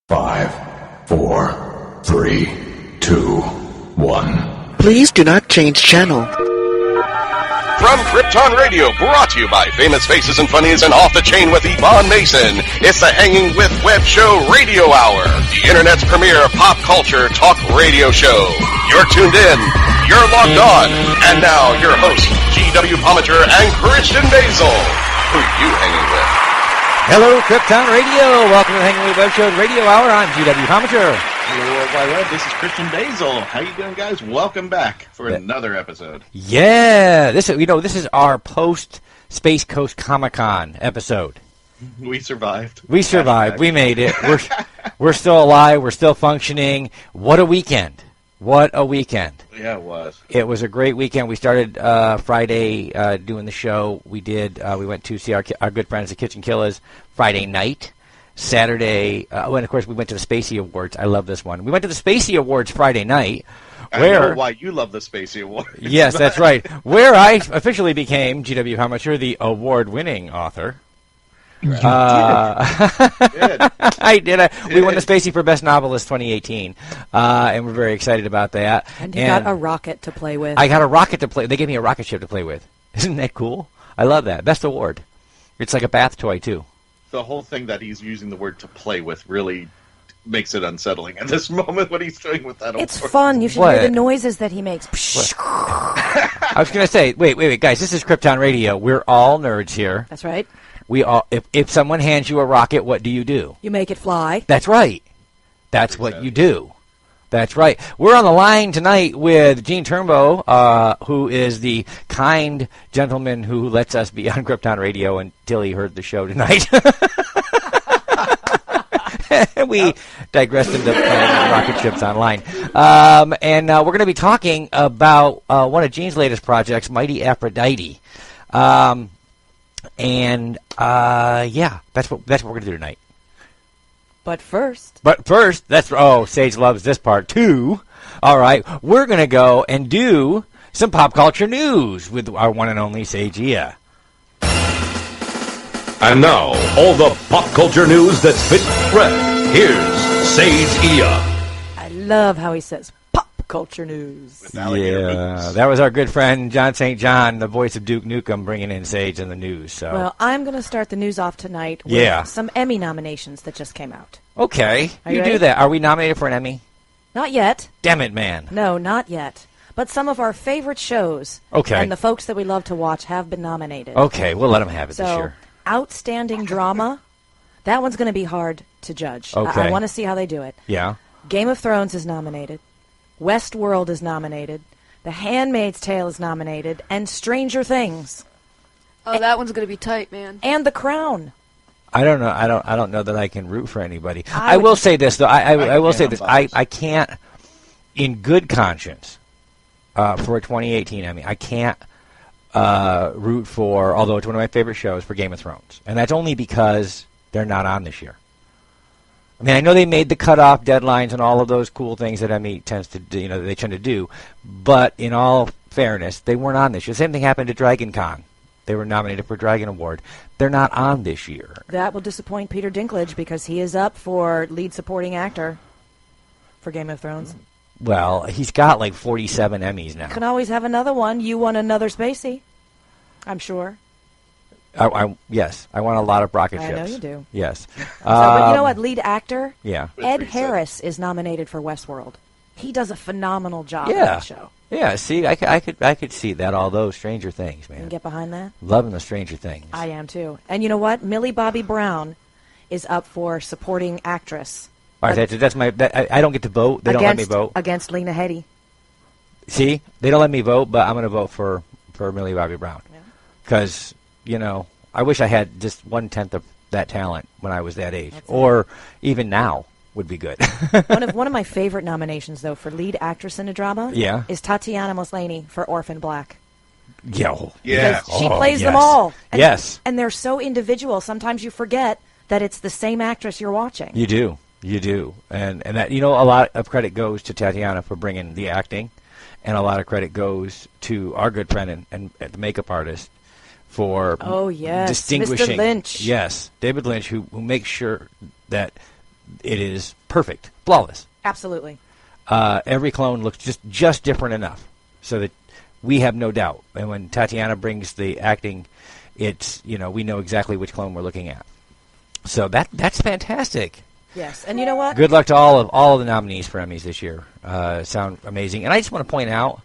5, 4, 3, 2, 1. Please do not change channel. From Krypton Radio, brought to you by Famous Faces and Funnies and Off the Chain with Yvonne Mason, it's the Hanging with Web Show Radio Hour, the Internet's premier pop culture talk radio show. You're tuned in, you're logged on, and now your hosts, G.W. Pomichter and Christian Basel. Who you hanging with? Hello, Krypton Radio. Welcome to the Hangin with Web Show Radio Hour. I'm G.W. Pomichter. Hello, World Wide Web. This is Christian Basel. How you doing, guys? Welcome back for another episode. Yeah, this is our post Space Coast Comic-Con episode. We survived. We survived. We made it. We're still alive. We're still functioning. What a weekend! What a weekend! Yeah, it was. It was a great weekend. We started Friday doing the show. We went to see our good friends, the Kitchen Killers, Friday night. Saturday, and of course we went to the Spacey Awards. I love this one. We went to the Spacey Awards Friday night. I know why you love the Spacey Awards. Yes, that's right. Where I officially became, G.W. Pomichter, the award-winning author. Right. I did. We won the Spacey for Best Novelist 2018, and we're very excited about that. And you got a rocket to play with. I got a rocket to play. They gave me a rocket ship to play with. Isn't that cool? I love that. Best award. It's like a bath toy too. The whole thing that he's using the word to play with really makes it unsettling at this moment, what he's doing with that award. It's fun. You should hear the noises that he makes. I was going to say, wait, guys, this is Krypton Radio. We're all nerds here. That's right. We all. If someone hands you a rocket, what do? You make it fly. That's right. That's what you do. That's right. We're on the line tonight with Gene Turnbow, who is the kind gentleman who lets us be on Krypton Radio until he heard the show tonight. We digressed into playing rocket ships online. And we're going to be talking about one of Gene's latest projects, Mighty Aphrodite. Yeah, that's what we're going to do tonight. But first, Sage loves this part too. All right, we're going to go and do some pop culture news with our one and only Sage Ia. And now, all the pop culture news that's fit red. Here's Sage Ia. I love how he says pop culture news. Yeah, that was our good friend John St. John, the voice of Duke Nukem, bringing in Sage in the news. So. Well, I'm going to start the news off tonight with some Emmy nominations that just came out. Okay, you ready? do that. Are we nominated for an Emmy? Not yet. Damn it, man. No, not yet. But some of our favorite shows and the folks that we love to watch have been nominated. Okay, we'll let them have it this year. Outstanding drama, that one's going to be hard to judge. Okay. I want to see how they do it. Yeah. Game of Thrones is nominated. Westworld is nominated. The Handmaid's Tale is nominated. And Stranger Things. Oh, that one's going to be tight, man. And The Crown. I don't know. I don't know that I can root for anybody. I will say this though. I will say this. I can't, in good conscience, for a 2018 Emmy, I can't root for. Although it's one of my favorite shows, for Game of Thrones, and that's only because they're not on this year. I mean, I know they made the cutoff deadlines and all of those cool things that Emmy tends to do, they tend to do, but in all fairness, they weren't on this year. The same thing happened to Dragon Con. They were nominated for Dragon Award. They're not on this year. That will disappoint Peter Dinklage because he is up for lead supporting actor for Game of Thrones. Well, he's got like 47 Emmys now. You can always have another one. You won another Spacey, I'm sure. Yes, I want a lot of rocket ships. I know you do. Yes. But you know what? Lead actor? Yeah. Ed Harris is nominated for Westworld. He does a phenomenal job on that show. Yeah, see, I could see that, although Stranger Things, man. You can get behind that? Loving the Stranger Things. I am, too. And you know what? Millie Bobby Brown is up for supporting actress. All right, that's my... I don't get to vote. They don't let me vote. Against Lena Headey. See? They don't let me vote, but I'm going to vote for Millie Bobby Brown. Because, I wish I had just 1/10 of that talent when I was that age. Or even now would be good. One of my favorite nominations, though, for lead actress in a drama is Tatiana Maslany for Orphan Black. Yeah. Because she plays them all. And, yes. And they're so individual. Sometimes you forget that it's the same actress you're watching. You do. And that, a lot of credit goes to Tatiana for bringing the acting. And a lot of credit goes to our good friend and the makeup artist for distinguishing. Mr. Lynch. Yes, David Lynch, who makes sure that it is perfect, flawless. Absolutely. Every clone looks just different enough so that we have no doubt. And when Tatiana brings the acting, it's, we know exactly which clone we're looking at. So that's fantastic. Yes, and you know what? Good luck to all of the nominees for Emmys this year. Sound amazing. And I just want to point out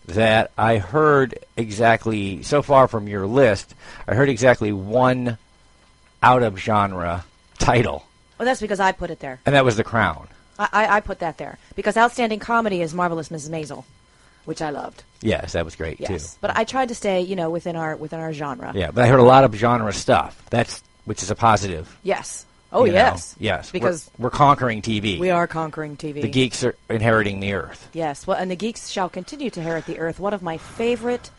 that I heard exactly, so far from your list, I heard exactly one out-of-genre title. Well, that's because I put it there. And that was The Crown. I put that there. Because Outstanding Comedy is Marvelous Mrs. Maisel, which I loved. Yes, that was great, too. But I tried to stay, within our genre. Yeah, but I heard a lot of genre stuff, which is a positive. Yes. Oh, yes. Yes, because we're conquering TV. We are conquering TV. The geeks are inheriting the earth. Yes, well, and the geeks shall continue to inherit the earth. One of my favorite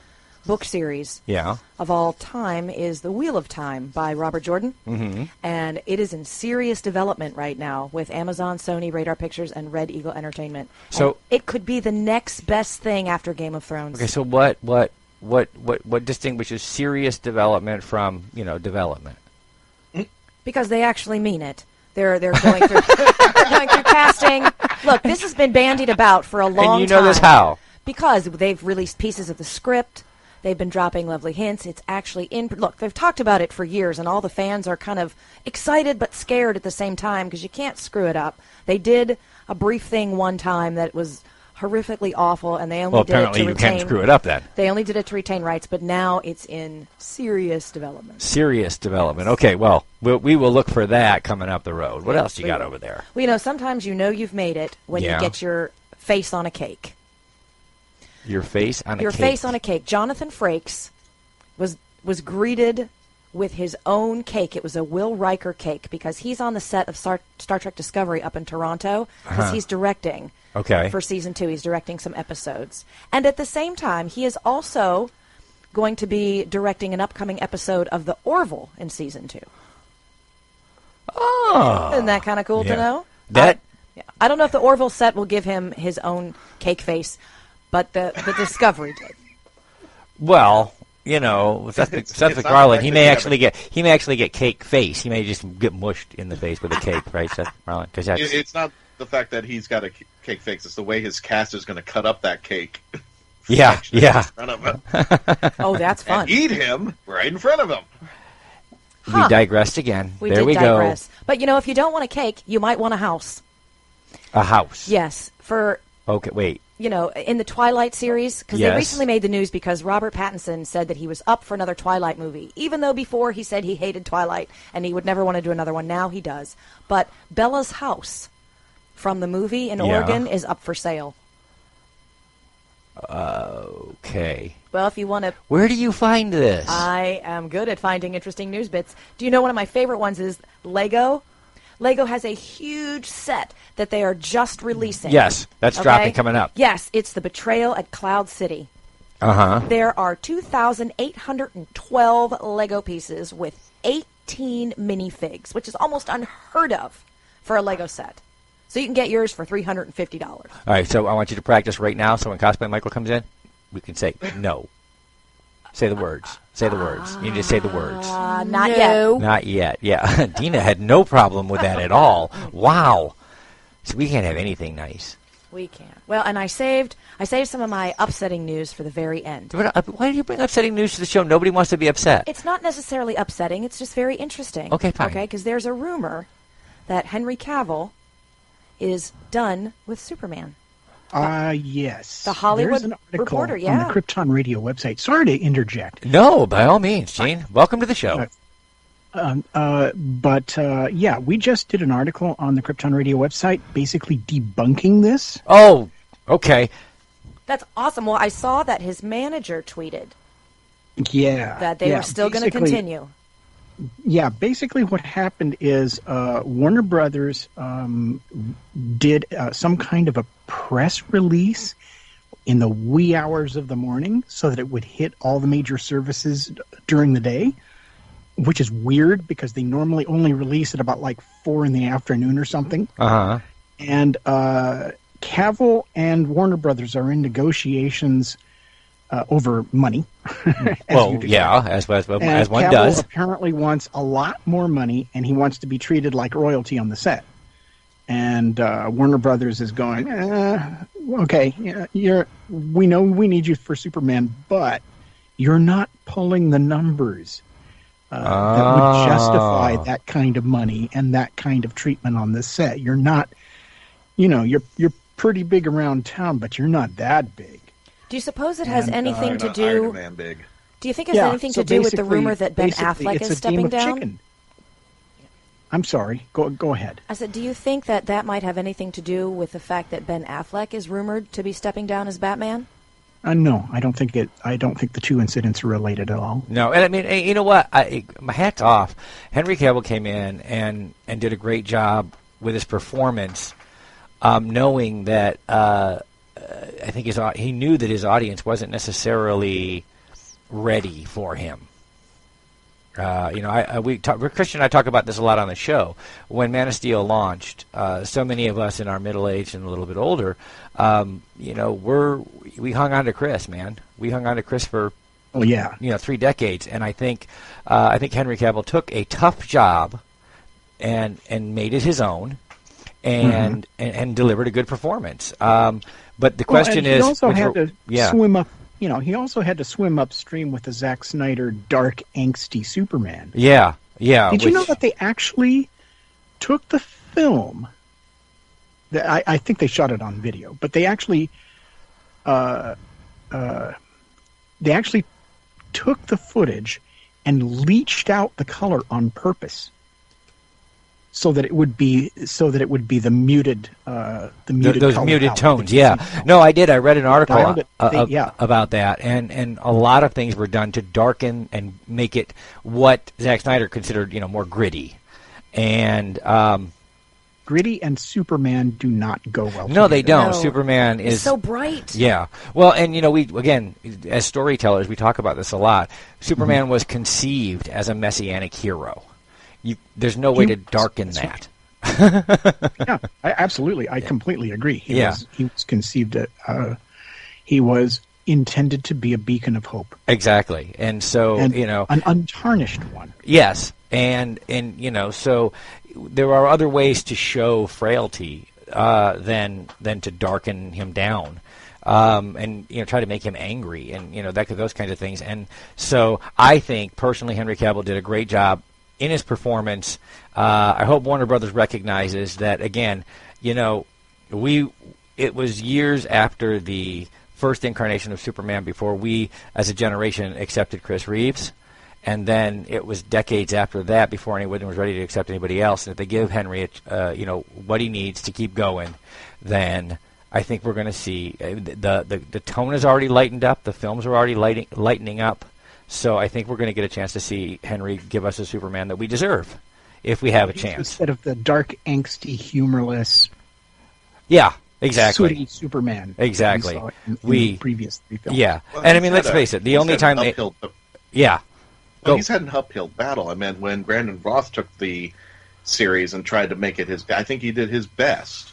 book series of all time is The Wheel of Time by Robert Jordan. Mm-hmm. And it is in serious development right now with Amazon, Sony, Radar Pictures, and Red Eagle Entertainment. So and it could be the next best thing after Game of Thrones. Okay, so what distinguishes serious development from, development? Because they actually mean it. They're going through they're going through casting. Look, this has been bandied about for a long time. And you know this how? Because they've released pieces of the script. They've been dropping lovely hints. It's actually in. Look, they've talked about it for years, and all the fans are kind of excited but scared at the same time because you can't screw it up. They did a brief thing one time that was horrifically awful, and they only did it to retain. Well, apparently you can't screw it up then. They only did it to retain rights, but now it's in serious development. Serious development. Okay, well, we will look for that coming up the road. What else you got over there? Well, sometimes you've made it when you get your face on a cake. Your face on a cake? Your face on a cake. Jonathan Frakes was greeted with his own cake. It was a Will Riker cake because he's on the set of Star Trek Discovery up in Toronto because he's directing. Okay. For season 2, he's directing some episodes. And at the same time, he is also going to be directing an upcoming episode of The Orville in season 2. Oh. Isn't that kind of cool to know? I don't know if the Orville set will give him his own cake face, but the Discovery did. Well, Seth MacFarlane, he may actually get cake face. He may just get mushed in the face with a cake, right, Seth MacFarlane? Because it's not the fact that he's got a cake face; it's the way his cast is going to cut up that cake. Yeah. In front of him. Oh, that's fun! And eat him right in front of him. We digressed again. There we digress. Go. But if you don't want a cake, you might want a house. A house. Yes. Okay. Wait. In the Twilight series, because they recently made the news because Robert Pattinson said that he was up for another Twilight movie, even though before he said he hated Twilight and he would never want to do another one. Now he does. But Bella's house from the movie in Oregon is up for sale. Okay. Well, if you want to... Where do you find this? I am good at finding interesting news bits. Do you know one of my favorite ones is Lego? Lego has a huge set that they are just releasing. Yes, that's dropping coming up. Yes, it's The Betrayal at Cloud City. Uh-huh. There are 2,812 Lego pieces with 18 minifigs, which is almost unheard of for a Lego set. So you can get yours for $350. All right, so I want you to practice right now so when Cosplay Michael comes in, we can say no. Say the words. Say the words. You need to say the words. Not yet. Not yet. Yeah. Dina had no problem with that at all. Wow. So we can't have anything nice. We can't. Well, and I saved some of my upsetting news for the very end. Why do you bring upsetting news to the show? Nobody wants to be upset. It's not necessarily upsetting. It's just very interesting. Okay, fine. Okay, because there's a rumor that Henry Cavill is done with Superman. Yes. The Hollywood There's an article Reporter, on the Krypton Radio website. Sorry to interject. No, by all means, Gene. Welcome to the show. We just did an article on the Krypton Radio website basically debunking this. Oh, okay. That's awesome. Well, I saw that his manager tweeted that they were still going to continue. Yeah, basically what happened is Warner Brothers did some kind of a press release in the wee hours of the morning so that it would hit all the major services during the day, which is weird because they normally only release at about 4 in the afternoon or something. Uh-huh. And Cavill and Warner Brothers are in negotiations over money. as one Cavill does. Apparently wants a lot more money, and he wants to be treated like royalty on the set. and Warner Brothers is going, okay, we know we need you for Superman, but you're not pulling the numbers that would justify that kind of money and that kind of treatment on this set. You're not, you're pretty big around town, but you're not that big. Do you suppose it has anything to do? Iron Man big. Do you think it has anything to do with the rumor that Ben Affleck is stepping down? Chicken. I'm sorry. Go ahead. I said, do you think that might have anything to do with the fact that Ben Affleck is rumored to be stepping down as Batman? No, I don't think it. I don't think the two incidents are related at all. No, and I mean, you know what? My hat's off. Henry Cavill came in and did a great job with his performance, knowing that I think he knew that his audience wasn't necessarily ready for him. Christian and I talk about this a lot on the show. When Man of Steel launched, so many of us in our middle age and a little bit older, we hung on to Chris, man. We hung on to Chris for 3 decades, and I think Henry Cavill took a tough job and made it his own, and delivered a good performance. But the question is, he also had to swim up. He also had to swim upstream with the Zack Snyder dark, angsty Superman. Yeah. Did you know that they actually took the film? I think they shot it on video, but they actually, took the footage and leached out the color on purpose, so that it would be the muted those muted tones. Yeah, no, I did. I read an article about that, and a lot of things were done to darken and make it what Zack Snyder considered, more gritty, and gritty and Superman do not go well. No, they don't. No. Superman is so bright. Yeah. Well, and we again, as storytellers, we talk about this a lot. Superman was conceived as a messianic hero. There's no way to darken that. Yeah, absolutely. I completely agree. He was conceived. He was intended to be a beacon of hope. Exactly, and so an untarnished one. Yes, and so there are other ways to show frailty than to darken him down. And try to make him angry, and those kinds of things. And so I think personally, Henry Cavill did a great job in his performance. I hope Warner Brothers recognizes that, again, it was years after the first incarnation of Superman before we, as a generation, accepted Chris Reeves. And then it was decades after that before anyone was ready to accept anybody else. And if they give Henry, what he needs to keep going, then I think we're going to see the tone has already lightened up. The films are already lightening up. So I think we're going to get a chance to see Henry give us a Superman that we deserve, if we have a chance. Instead of the dark, angsty, humorless, exactly, Superman. Exactly. In the previous 3 films. Yeah, and I mean, let's face it. The only time he's had an uphill battle. I mean, when Brandon Roth took the series and tried to make it his, I think he did his best.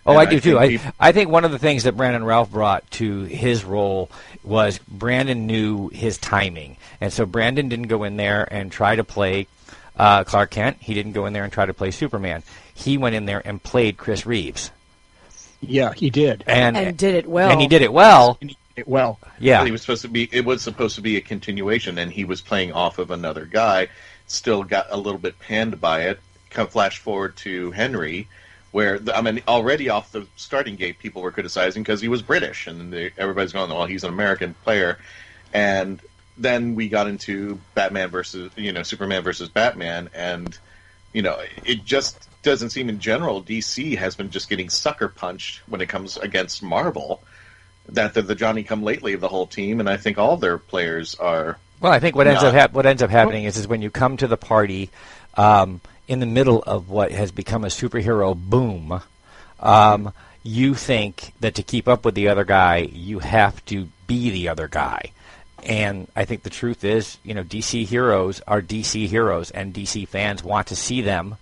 Oh, I do too. I think one of the things that Brandon Routh brought to his role was Brandon knew his timing, and so Brandon didn't go in there and try to play Clark Kent. He didn't go in there and try to play Superman. He went in there and played Chris Reeves. Yeah, he did, and did it well. And he did it well. Yeah, well, it was supposed to be a continuation, and he was playing off of another guy. Still got a little bit panned by it. Flash forward to Henry, where, already off the starting gate, people were criticizing because he was British, and everybody's going, well, he's an American player. And then we got into Batman versus, Superman versus Batman, and, it just doesn't seem in general, DC has been just getting sucker punched when it comes against Marvel, that they're the Johnny-come-lately of the whole team, and I think all their players are... Well, I think what ends up happening is when you come to the party... in the middle of what has become a superhero boom, you think that to keep up with the other guy, you have to be the other guy. And I think the truth is, DC heroes are DC heroes, and DC fans want to see them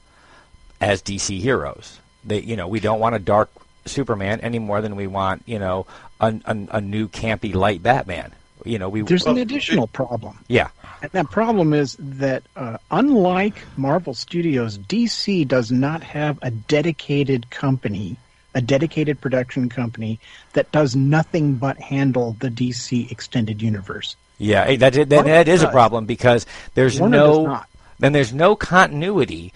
as DC heroes. We don't want a dark Superman any more than we want, a new campy light Batman. There's an additional problem. Yeah. And that problem is that unlike Marvel Studios, DC does not have a dedicated company, a dedicated production company that does nothing but handle the DC extended universe. Yeah, that is a problem because there's no continuity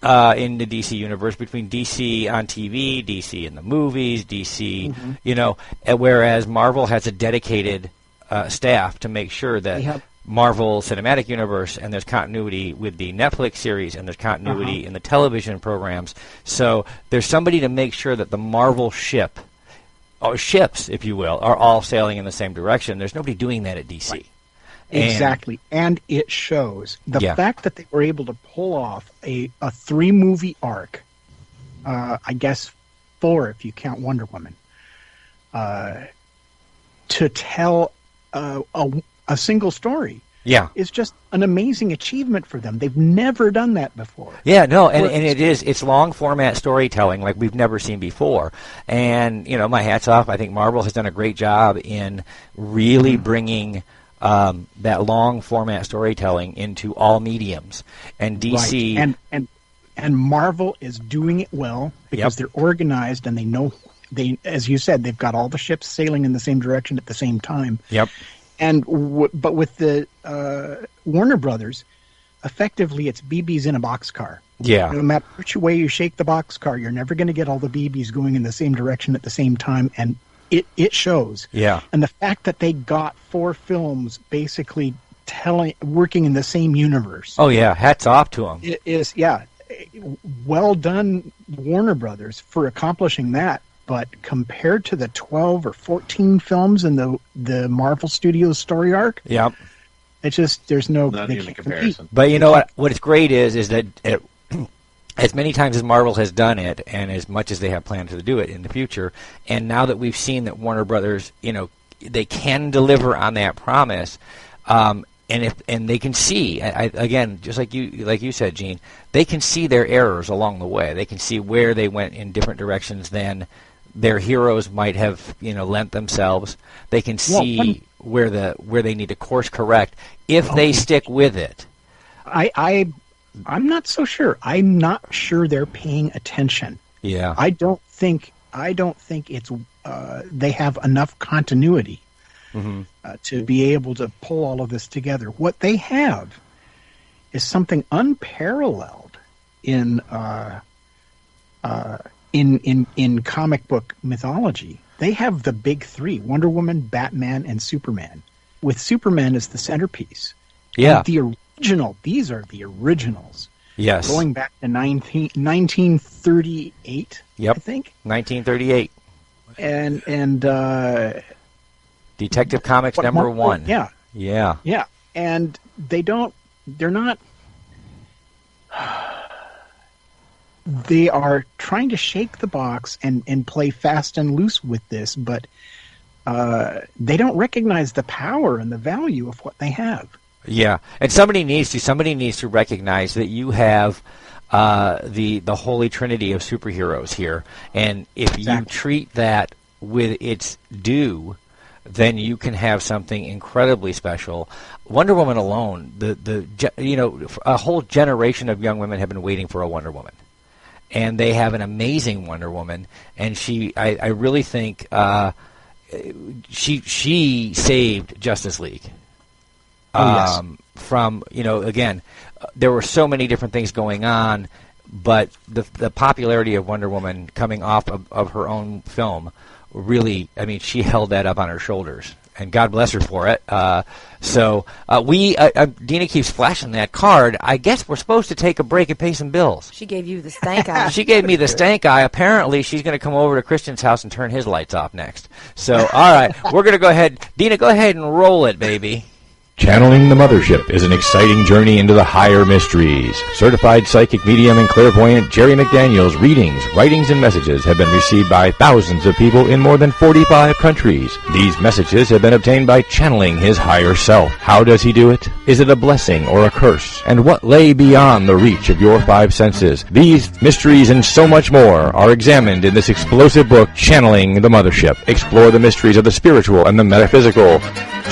in the DC universe between DC on TV, DC in the movies, DC, whereas Marvel has a dedicated staff to make sure that Marvel Cinematic Universe, and there's continuity with the Netflix series, and there's continuity in the television programs. So there's somebody to make sure that the Marvel ships, if you will, are all sailing in the same direction. There's nobody doing that at DC. Right. Exactly, and it shows. The fact that they were able to pull off a 3-movie arc, I guess 4 if you count Wonder Woman, to tell a single story, is just an amazing achievement for them. They've never done that before. Yeah, no, and it's long format storytelling like we've never seen before. And my hat's off. I think Marvel has done a great job in really bringing that long format storytelling into all mediums. And DC and Marvel is doing it well because they're organized and they know as you said, they've got all the ships sailing in the same direction at the same time. Yep. And but with the Warner Brothers, effectively it's BBs in a boxcar. Yeah. No matter which way you shake the boxcar, you're never going to get all the BBs going in the same direction at the same time, and it shows. Yeah. And the fact that they got 4 films basically working in the same universe. Oh yeah, hats off to them. It is well done, Warner Brothers, for accomplishing that. But compared to the 12 or 14 films in the Marvel Studios story arc, it's just there's not even a comparison. But you know what's great is that as many times as Marvel has done it, and as much as they have planned to do it in the future, and now that we've seen that Warner Brothers, they can deliver on that promise, and they can see, again, just like you said, Gene, they can see their errors along the way. They can see where they went in different directions than their heroes might have, lent themselves. They can see where they need to course correct if they stick with it. I'm not so sure. I'm not sure they're paying attention. Yeah. I don't think it's they have enough continuity to be able to pull all of this together. What they have is something unparalleled in comic book mythology. They have the big 3: Wonder Woman, Batman, and Superman, with Superman as the centerpiece. Yeah. And the original, these are the originals. Yes. Going back to 1938, yep. I think. 1938. And Detective Comics number 1. Yeah. Yeah. Yeah. And they're not they are trying to shake the box and play fast and loose with this, but they don't recognize the power and the value of what they have. Yeah, and somebody needs to recognize that you have the holy trinity of superheroes here, and if you treat that with its due, then you can have something incredibly special. Wonder Woman alone, a whole generation of young women have been waiting for a Wonder Woman. And they have an amazing Wonder Woman, and I really think she saved Justice League. From again, there were so many different things going on, but the popularity of Wonder Woman coming off of her own film really, she held that up on her shoulders, and God bless her for it. Dina keeps flashing that card. I guess we're supposed to take a break and pay some bills. She gave you the stank eye. She gave me the stank eye. Apparently, she's going to come over to Christian's house and turn his lights off next. So, all right, we're going to go ahead. Dina, go ahead and roll it, baby. Channeling the Mothership is an exciting journey into the higher mysteries. Certified psychic medium and clairvoyant Jerry McDaniel's readings, writings, and messages have been received by thousands of people in more than 45 countries. These messages have been obtained by channeling his higher self. How does he do it? Is it a blessing or a curse? And what lay beyond the reach of your 5 senses? These mysteries and so much more are examined in this explosive book, Channeling the Mothership. Explore the mysteries of the spiritual and the metaphysical.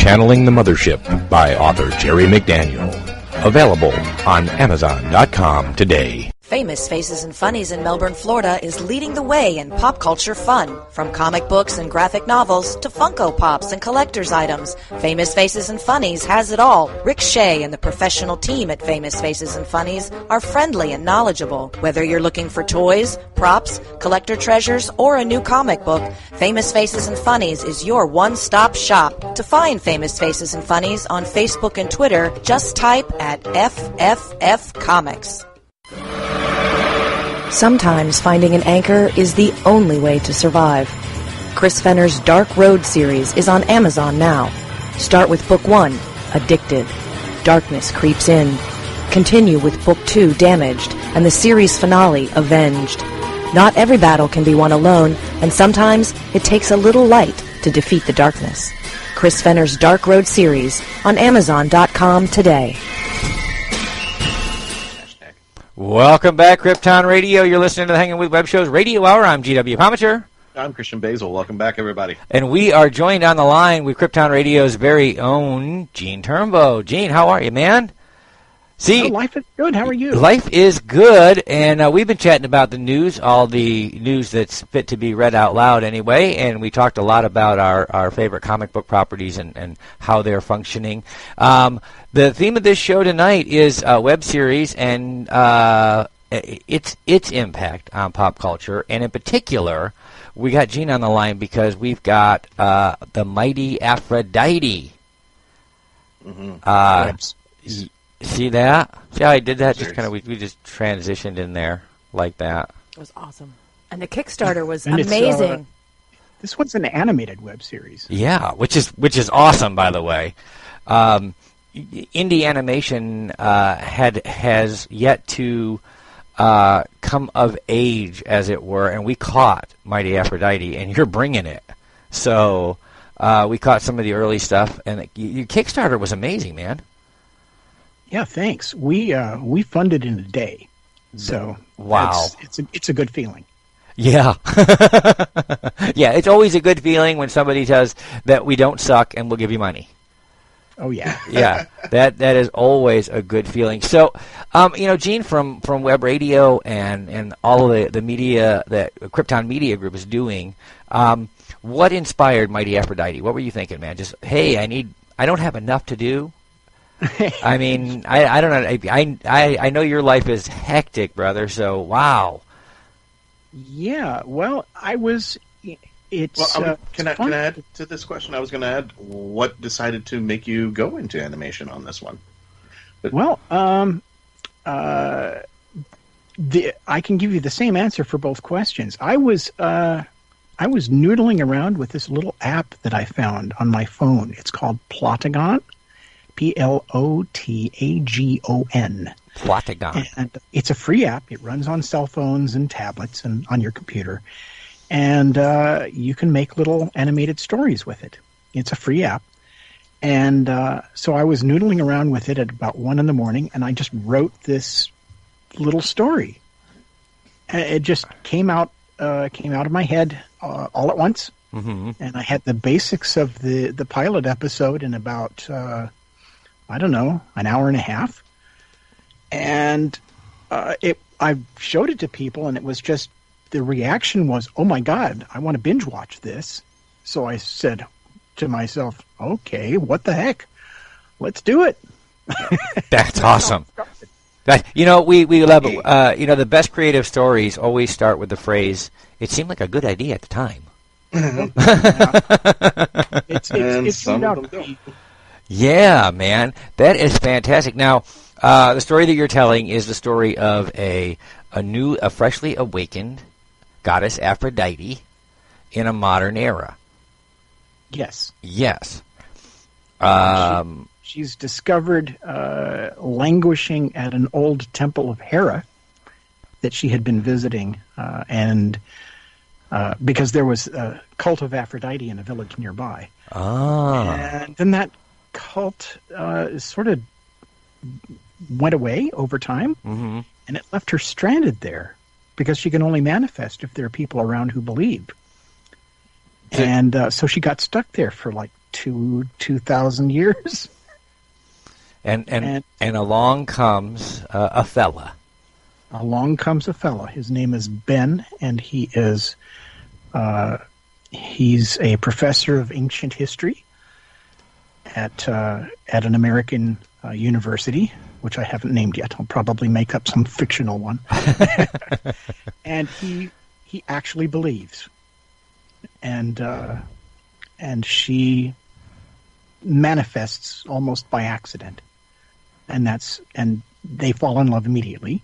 Channeling the Mothership by author Jerry McDaniel. Available on Amazon.com today. Famous Faces and Funnies in Melbourne, Florida is leading the way in pop culture fun. From comic books and graphic novels to Funko Pops and collector's items, Famous Faces and Funnies has it all. Rick Shea and the professional team at Famous Faces and Funnies are friendly and knowledgeable. Whether you're looking for toys, props, collector treasures, or a new comic book, Famous Faces and Funnies is your one-stop shop. To find Famous Faces and Funnies on Facebook and Twitter, just type at FFF Comics. Sometimes finding an anchor is the only way to survive. Chris Fenner's Dark Road series is on Amazon now. Start with Book 1, Addicted. Darkness creeps in. Continue with Book 2, Damaged, and the series finale, Avenged. Not every battle can be won alone, and sometimes it takes a little light to defeat the darkness. Chris Fenner's Dark Road series on Amazon.com today. Welcome back, Krypton Radio. You're listening to the Hangin' with Web Show's Radio Hour. I'm GW Pomichter. I'm Christian Basel. Welcome back, everybody. And we are joined on the line with Krypton Radio's very own Gene Turnbow. Gene, how are you, man? See, life is good. How are you? Life is good, and we've been chatting about the news, all the news that's fit to be read out loud anyway, and we talked a lot about our favorite comic book properties and how they're functioning. The theme of this show tonight is a web series and its impact on pop culture, and in particular, we got Gene on the line because we've got the Mighty Aphrodite. Mm-hmm. See that? See how I did that? Just kind of we just transitioned in there like that. It was awesome, and the Kickstarter was amazing. This one's an animated web series. Yeah, which is awesome, by the way. Indie animation has yet to come of age, as it were, and we caught Mighty Aphrodite, and you're bringing it. So we caught some of the early stuff, and your Kickstarter was amazing, man. Yeah, thanks. We funded in a day, so wow, it's a good feeling. Yeah, yeah, it's always a good feeling when somebody says that we don't suck and we'll give you money. Oh yeah, yeah, that is always a good feeling. So, Gene, from Web Radio and all of the media that Krypton Media Group is doing, what inspired Mighty Aphrodite? What were you thinking, man? Just hey, I don't have enough to do. I mean, I don't know. I know your life is hectic, brother. So wow. Yeah. Well, I was. It's. Well, can I add to this question? I was going to add what decided to make you go into animation on this one. Well, I can give you the same answer for both questions. I was noodling around with this little app that I found on my phone. It's called Plotagon. Plotagon. Plotagon. And it's a free app. It runs on cell phones and tablets and on your computer. And you can make little animated stories with it. It's a free app. And so I was noodling around with it at about 1 a.m, and I just wrote this little story. And it just came out of my head all at once. Mm-hmm. And I had the basics of the pilot episode in about... I don't know, an hour and a half. And I showed it to people, and it was just, the reaction was, oh my God, I want to binge watch this. So I said to myself, okay, what the heck? Let's do it. That's awesome. We love it. The best creative stories always start with the phrase, it seemed like a good idea at the time. It's some of them don't. Yeah, man, that is fantastic. Now, the story that you're telling is the story of a freshly awakened goddess Aphrodite in a modern era. Yes. Yes. She's discovered languishing at an old temple of Hera that she had been visiting, and because there was a cult of Aphrodite in a village nearby. Ah. And then that cult sort of went away over time, mm-hmm. and it left her stranded there because she can only manifest if there are people around who believe. And so she got stuck there for like 2,000 years. And along comes a fella. Along comes a fella. His name is Ben, and he's a professor of ancient history at an American university, which I haven't named yet. I'll probably make up some fictional one. And he actually believes, and she manifests almost by accident, and they fall in love immediately,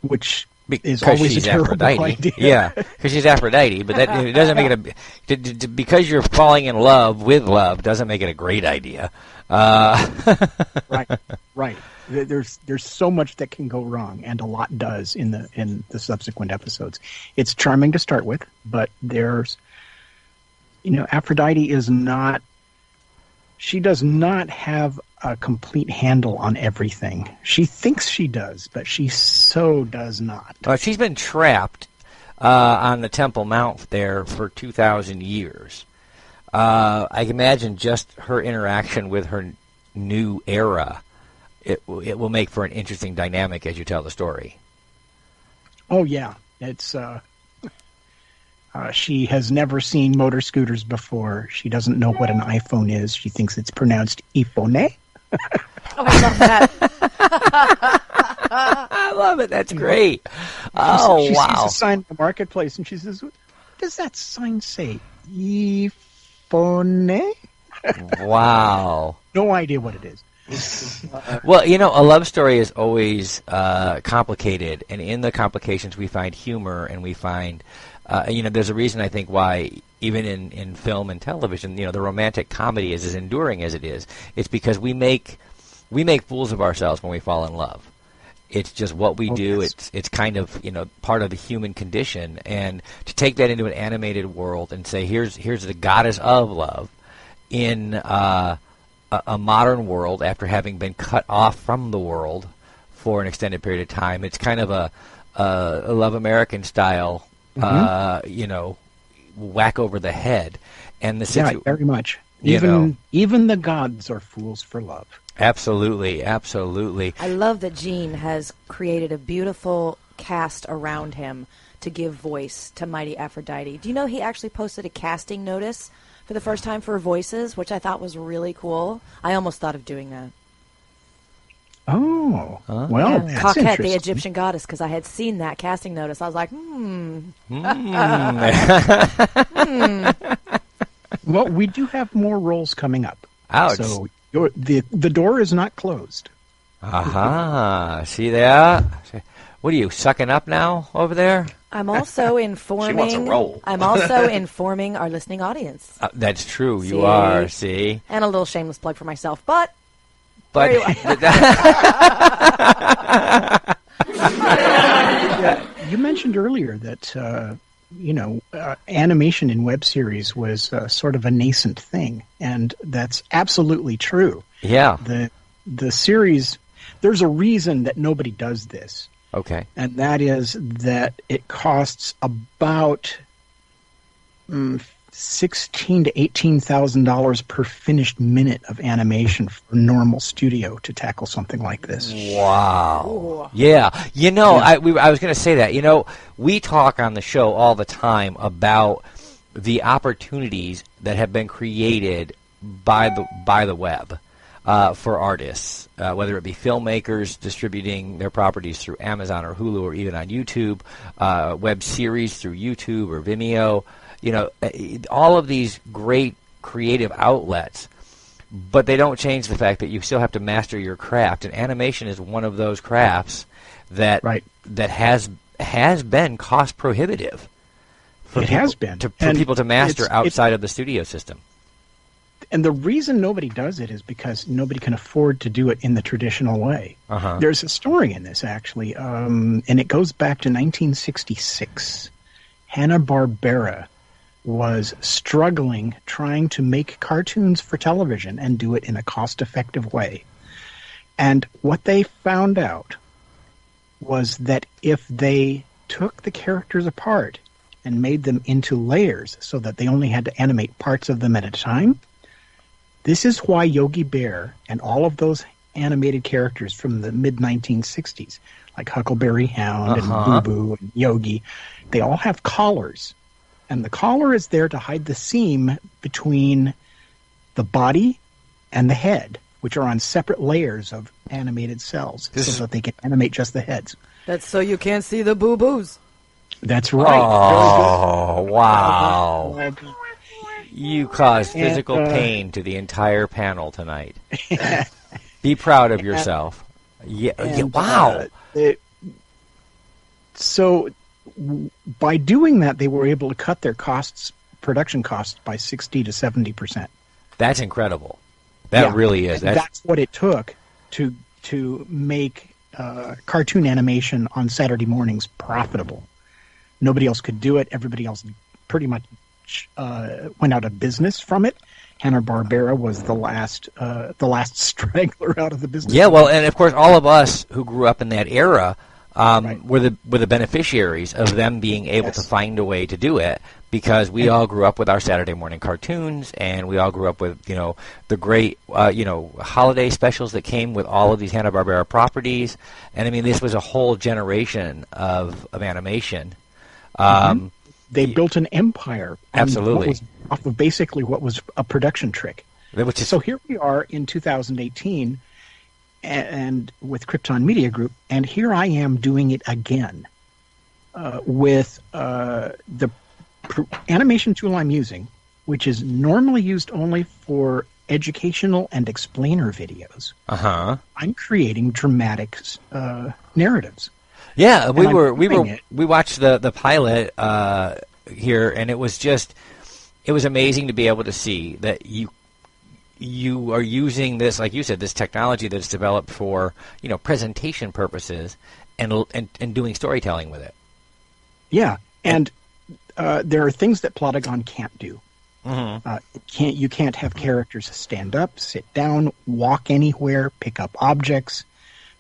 which is always a terrible idea. Yeah, because she's Aphrodite, but it doesn't make it because you're falling in love with love doesn't make it a great idea. Right. There's so much that can go wrong, and a lot does in the subsequent episodes. It's charming to start with, but there's, Aphrodite is not. She does not have a complete handle on everything. She thinks she does, but she so does not. She's been trapped on the Temple Mount there for 2,000 years. I can imagine just her interaction with her new era. It will make for an interesting dynamic as you tell the story. Oh yeah, it's. She has never seen motor scooters before. She doesn't know what an iPhone is. She thinks it's pronounced iPhone. Oh, I love that. I love it. That's great. She wow. sees a sign in the marketplace, and she says, what does that sign say? iPhone? Wow. No idea what it is. Well, a love story is always complicated, and in the complications we find humor, and we find, there's a reason I think why even in film and television, the romantic comedy is as enduring as it is. It's because we make fools of ourselves when we fall in love. It's just what we do. Yes. It's kind of part of the human condition, and to take that into an animated world and say here's the goddess of love in a modern world after having been cut off from the world for an extended period of time. It's kind of a Love American style, whack over the head. And the very much. Even the gods are fools for love. Absolutely, absolutely. I love that Gene has created a beautiful cast around him to give voice to Mighty Aphrodite. Do you know he actually posted a casting notice for the first time for voices, which I thought was really cool? I almost thought of doing that. Oh, well, that's Coquette, the Egyptian goddess, because I had seen that casting notice. I was like, Well, we do have more roles coming up. Ouch. So the door is not closed. Aha. See that? What are you, sucking up now over there? I'm also informing. She wants a roll. I'm also informing our listening audience. That's true. You are. See, and a little shameless plug for myself, but you mentioned earlier that animation in web series was sort of a nascent thing, and that's absolutely true. Yeah. The series, there's a reason that nobody does this. Okay. And that is that it costs about $16,000 to $18,000 per finished minute of animation for a normal studio to tackle something like this. Wow. Ooh. Yeah. I was going to say that. We talk on the show all the time about the opportunities that have been created by the web. For artists, whether it be filmmakers distributing their properties through Amazon or Hulu or even on YouTube, web series through YouTube or Vimeo, all of these great creative outlets, but they don't change the fact that you still have to master your craft, and animation is one of those crafts that has been cost prohibitive. For people to master outside of the studio system. And the reason nobody does it is because nobody can afford to do it in the traditional way. Uh-huh. There's a story in this, actually, and it goes back to 1966. Hanna-Barbera was struggling trying to make cartoons for television and do it in a cost-effective way. And what they found out was that if they took the characters apart and made them into layers so that they only had to animate parts of them at a time, This is why Yogi Bear and all of those animated characters from the mid-1960s, like Huckleberry Hound and Boo Boo and Yogi, they all have collars. And the collar is there to hide the seam between the body and the head, which are on separate layers of animated cells, so that they can animate just the heads. That's so you can't see the boo-boos. That's right. Oh, wow. You caused physical pain to the entire panel tonight. Be proud of yourself. Wow. So by doing that, they were able to cut their production costs by 60 to 70%. That's incredible. That really is. That's what it took to make cartoon animation on Saturday mornings profitable. Nobody else could do it. Everybody else pretty much went out of business from it. Hanna-Barbera was the last straggler out of the business. Yeah, well, and of course, all of us who grew up in that era were the beneficiaries of them being able to find a way to do it, because we all grew up with our Saturday morning cartoons, and we all grew up with the great holiday specials that came with all of these Hanna-Barbera properties, and I mean this was a whole generation of animation. They built an empire. Absolutely. Off of basically what was a production trick. So here we are in 2018, and with Krypton Media Group, and here I am doing it again with the animation tool I'm using, which is normally used only for educational and explainer videos. I'm creating dramatic narratives. Yeah, we watched the pilot here, and it was amazing to be able to see that you are using this, like you said, this technology that's developed for presentation purposes, and doing storytelling with it. Yeah, and there are things that Plotagon can't do. You can't have characters stand up, sit down, walk anywhere, pick up objects.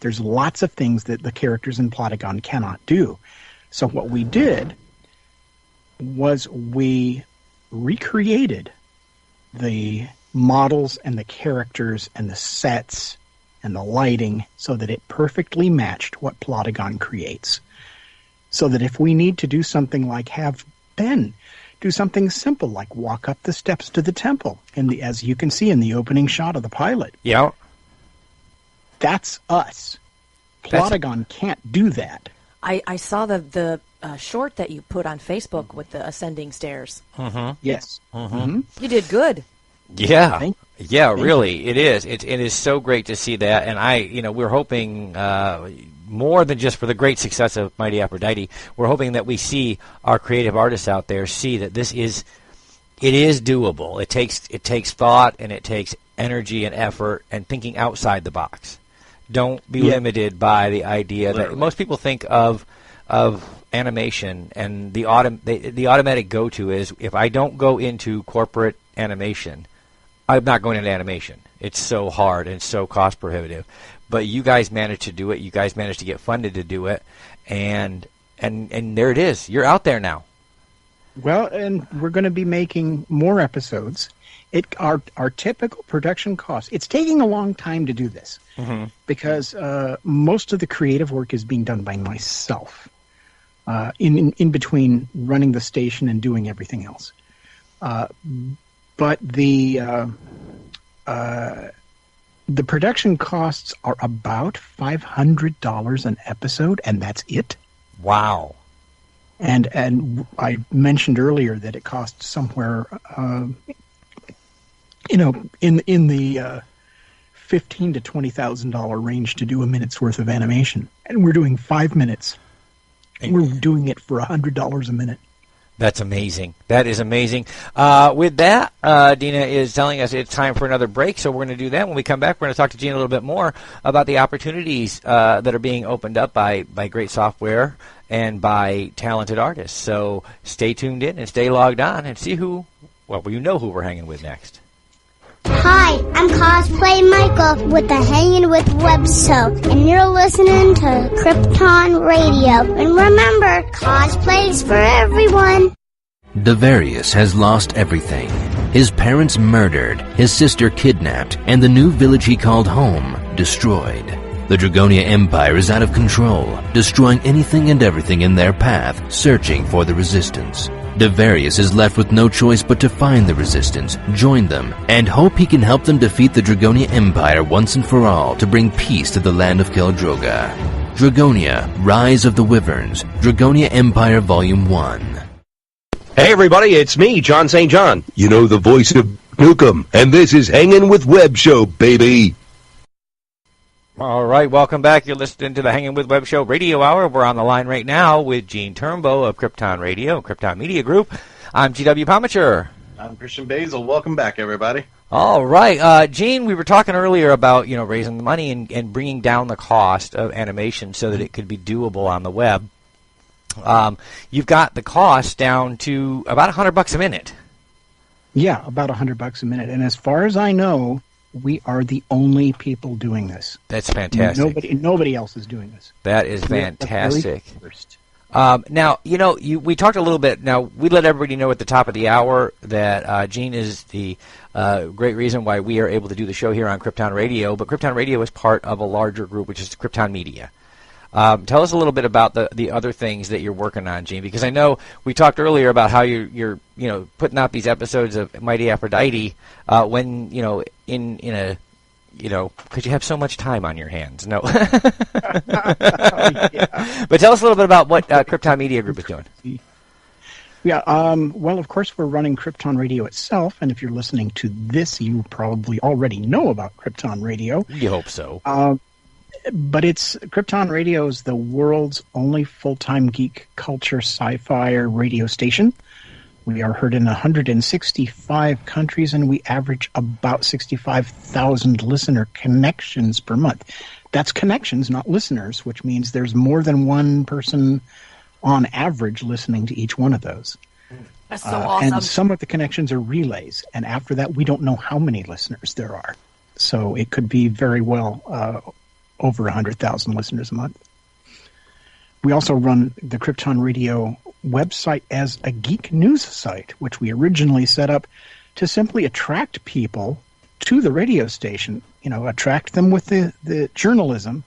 There's lots of things that the characters in Plotagon cannot do. So what we did was we recreated the models and the characters and the sets and the lighting so that it perfectly matched what Plotagon creates. So that if we need to do something like have Ben do something simple like walk up the steps to the temple, as you can see in the opening shot of the pilot. Yeah. That's us. Plotagon can't do that. I saw the short that you put on Facebook with the ascending stairs. Yes. You did good. Yeah. Really, it is. It is so great to see that, and we're hoping more than just for the great success of Mighty Aphrodite. We're hoping that we see our creative artists out there see that it is doable. It takes thought, and it takes energy and effort and thinking outside the box. Don't be limited by the idea that most people think of animation, and the automatic go-to is, if I don't go into corporate animation, I'm not going into animation. It's so hard and so cost prohibitive. But you guys managed to do it. You guys managed to get funded to do it, and there it is. You're out there now. Well, and we're going to be making more episodes. Our typical production costs, it's taking a long time to do this, because most of the creative work is being done by myself, in between running the station and doing everything else. But the production costs are about $500 an episode, and that's it. Wow. And I mentioned earlier that it costs somewhere, in the $15,000 to $20,000 range to do a minute's worth of animation, and we're doing 5 minutes. We're doing it for $100 a minute. That's amazing. That is amazing. With that, Dina is telling us it's time for another break, so we're going to do that. When we come back, we're going to talk to Gene a little bit more about the opportunities that are being opened up by great software and by talented artists. So stay tuned in and stay logged on and see who we're hanging with next. Hi, I'm Cosplay Michael with the Hangin with Web Show, and you're listening to Krypton Radio. And remember, cosplay's for everyone. Devarius has lost everything. His parents murdered, his sister kidnapped, and the new village he called home destroyed. The Dragonia Empire is out of control, destroying anything and everything in their path, searching for the Resistance. Devarius is left with no choice but to find the Resistance, join them, and hope he can help them defeat the Dragonia Empire once and for all to bring peace to the land of Keldroga. Dragonia, Rise of the Wyverns, Dragonia Empire Volume 1. Hey everybody, it's me, John St. John. You know, the voice of Nukem, and this is Hangin' with Web Show, baby. All right, welcome back. You're listening to the Hangin' with Web Show Radio Hour. We're on the line right now with Gene Turnbow of Krypton Radio, Krypton Media Group. I'm GW Pomichter. I'm Christian Basel. Welcome back, everybody. All right, Gene, we were talking earlier about, raising the money and bringing down the cost of animation so that it could be doable on the web. You've got the cost down to about $100 a minute. Yeah, about $100 a minute. And as far as I know, we are the only people doing this. That's fantastic. Nobody else is doing this. That is fantastic. Now, we talked a little bit. Now, we let everybody know at the top of the hour that Gene is the great reason why we are able to do the show here on Krypton Radio. But Krypton Radio is part of a larger group, which is Krypton Media. Tell us a little bit about the other things that you're working on, Gene, because I know we talked earlier about how you're putting out these episodes of Mighty Aphrodite when in a because you have so much time on your hands. No, but tell us a little bit about what Krypton Media Group is doing. Yeah, well, of course, we're running Krypton Radio itself, and if you're listening to this, you probably already know about Krypton Radio. You hope so. But Krypton Radio is the world's only full-time geek culture sci-fi radio station. We are heard in 165 countries, and we average about 65,000 listener connections per month. That's connections, not listeners, which means there's more than one person on average listening to each one of those. That's so awesome. And some of the connections are relays, and after that, we don't know how many listeners there are. So it could be very well over 100,000 listeners a month. We also run the Krypton Radio website as a geek news site, which we originally set up to simply attract people to the radio station, attract them with the journalism,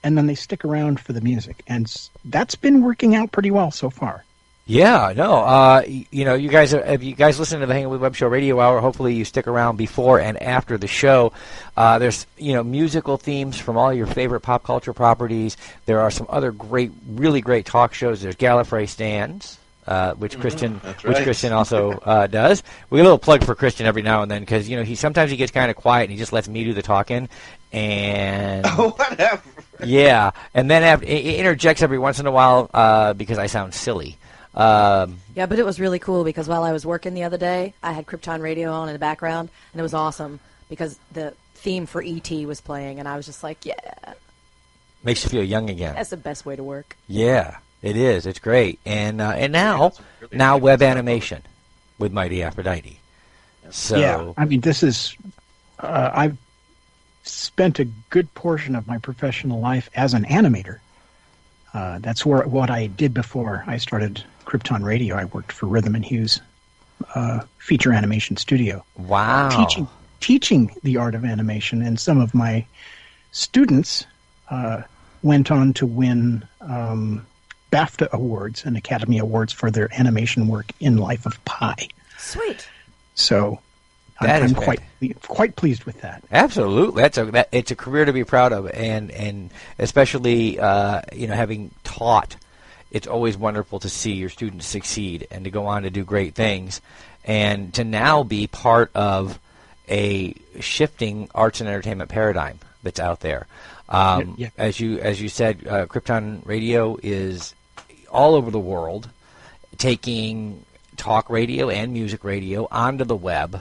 and then they stick around for the music. And that's been working out pretty well so far. Yeah, no, you guys, if you guys listen to the Hangin' with Web Show Radio Hour, hopefully you stick around before and after the show. There's, musical themes from all your favorite pop culture properties. There are some other really great talk shows. There's Gallifrey Stands, which Christian also does. We get a little plug for Christian every now and then because, sometimes he gets kind of quiet and he just lets me do the talking. And whatever. Yeah, and then he interjects every once in a while because I sound silly. Yeah, but it was really cool because while I was working the other day, I had Krypton Radio on in the background, and it was awesome because the theme for E.T. was playing, and I was just like, yeah. Makes you feel young again. That's the best way to work. Yeah, it is. It's great. And now web animation with Mighty Aphrodite. So yeah, I mean, this is I've spent a good portion of my professional life as an animator. That's what I did before I started Krypton Radio. I worked for Rhythm and Hue's feature animation studio. Wow. Teaching the art of animation, and some of my students went on to win BAFTA awards and Academy Awards for their animation work in Life of Pi. Sweet. So I'm quite pleased with that. Absolutely, it's a career to be proud of, and especially having taught, it's always wonderful to see your students succeed and to go on to do great things, and to now be part of a shifting arts and entertainment paradigm that's out there. Yeah. As you said, Krypton Radio is all over the world, taking talk radio and music radio onto the web